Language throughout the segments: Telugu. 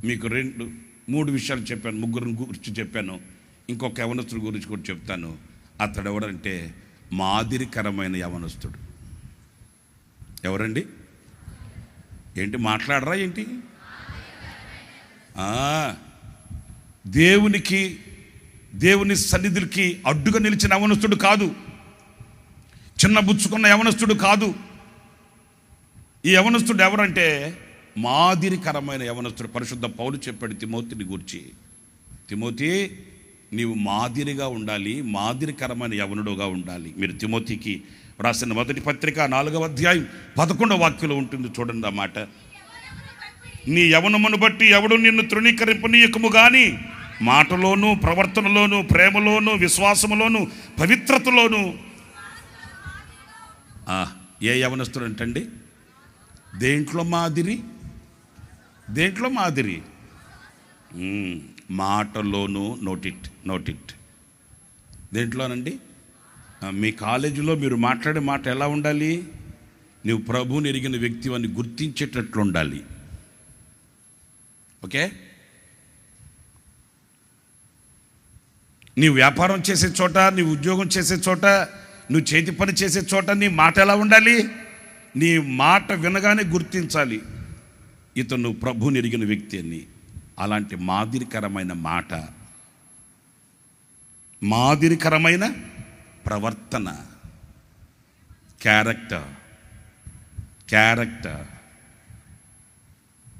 మీకు మూడు విషయాలు చెప్పాను, ముగ్గురిని గురించి చెప్పాను, ఇంకొక యవనస్తుడి గురించి కూడా చెప్తాను. అతడు ఎవరంటే మాదిరికరమైన యవనస్తుడు. ఎవరండి? ఏంటి మాట్లాడరా ఏంటి? దేవుని సన్నిధికి అడ్డుగా నిలిచిన యవనస్తుడు కాదు, చిన్నబుచ్చుకున్న యవనస్తుడు కాదు. ఈ యవనస్తుడు ఎవరంటే మాదిరికరమైన యవనస్తుడు. పరిశుద్ధ పౌలు చెప్పాడు తిమోతిని గురించి, తిమోతి నీవు మాదిరిగా ఉండాలి, మాదిరికరమైన యవనుడుగా ఉండాలి. మీరు తిమోతికి రాసిన మొదటి పత్రిక 4వ అధ్యాయం 11వ వాక్యంలో ఉంటుంది, చూడండి ఆ మాట. నీ యవనమును బట్టి ఎవడు నిన్ను తృణీకరింపనీయకము గాని మాటలోను, ప్రవర్తనలోను, ప్రేమలోను, విశ్వాసములోను, పవిత్రతలోను. ఏ యవనస్తుడు అంటండి? దేంట్లో మాదిరి? దేంట్లో మాదిరి? మాటలోను. నోటిట్ దేంట్లోనండి? మీ కాలేజీలో మీరు మాట్లాడే మాట ఎలా ఉండాలి? నువ్వు ప్రభువుని ఎరిగిన వ్యక్తి అని గుర్తించేటట్లు ఉండాలి. ఓకే? నీవు వ్యాపారం చేసే చోట, నీవు ఉద్యోగం చేసే చోట, నువ్వు చేతి పని చేసే చోట నీ మాట ఎలా ఉండాలి? నీ మాట వినగానే గుర్తించాలి, ఇతను ప్రభువుని ఎరిగిన వ్యక్తి అని. అలాంటి మాదిరికరమైన మాట, మాదిరికరమైన ప్రవర్తన, క్యారెక్టర్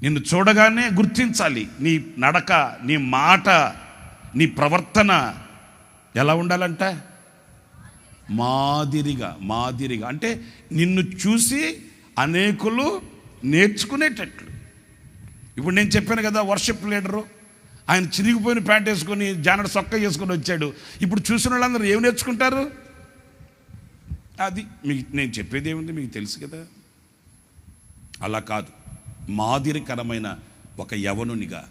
నిన్ను చూడగానే గుర్తించాలి. నీ నడక, నీ మాట, నీ ప్రవర్తన ఎలా ఉండాలంట? మాదిరిగా అంటే నిన్ను చూసి అనేకులు నేర్చుకునేటట్లు. ఇప్పుడు నేను చెప్పాను కదా, వర్షిప్ లీడరు ఆయన చిరిగిపోయిన ప్యాంట్ వేసుకొని జానడు సొక్క వేసుకొని వచ్చాడు. ఇప్పుడు చూసిన వాళ్ళందరూ ఏమి నేర్చుకుంటారు? అది నేను చెప్పేది ఏముంది మీకు తెలుసు కదా. అలా కాదు, మాదిరికరమైన ఒక యవనునిగా,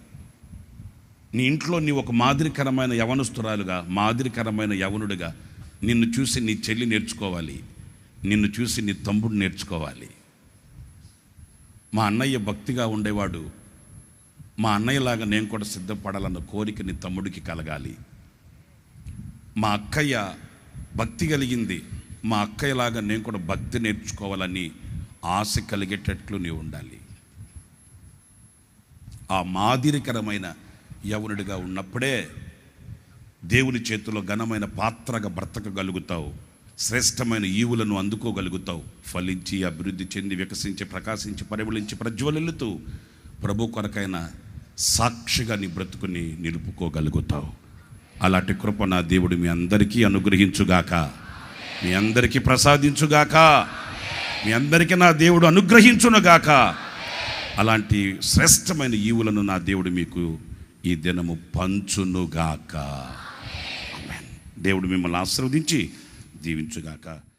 నీ ఇంట్లో నీ ఒక మాదిరికరమైన యవనస్తురాలుగా, మాదిరికరమైన యవనుడిగా నిన్ను చూసి నీ చెల్లి నేర్చుకోవాలి, నిన్ను చూసి నీ తమ్ముడు నేర్చుకోవాలి. మా అన్నయ్య భక్తిగా ఉండేవాడు, మా అన్నయ్యలాగా నేను కూడా సిద్ధపడాలన్న కోరిక నీ తమ్ముడికి కలగాలి. మా అక్కయ్య భక్తి కలిగింది, మా అక్కయ్యలాగా నేను కూడా భక్తి నేర్చుకోవాలని ఆశ కలిగేటట్లు నీవు ఉండాలి. ఆ మాదిరికరమైన యవనుడిగా ఉన్నప్పుడే దేవుని చేతిలో ఘనమైన పాత్రగా బ్రతకగలుగుతావు, శ్రేష్టమైన ఈవులను అందుకోగలుగుతావు. ఫలించి, అభివృద్ధి చెంది, వికసించి, ప్రకాశించి, పరిమళించి, ప్రజ్వలిల్లుతూ ప్రభు కొరకైన సాక్షిగా నీ బ్రతుకుని నిలుపుకోగలుగుతావు. అలాంటి కృప నా దేవుడు మీ అందరికీ అనుగ్రహించుగాక, మీ అందరికీ ప్రసాదించుగాక, మీ అందరికీ నా దేవుడు అనుగ్రహించునుగాక. అలాంటి శ్రేష్టమైన ఈవులను నా దేవుడు మీకు ఈ దినము పంచునుగాక. దేవుడు మిమ్మల్ని ఆశీర్వదించి దీవించుగాక.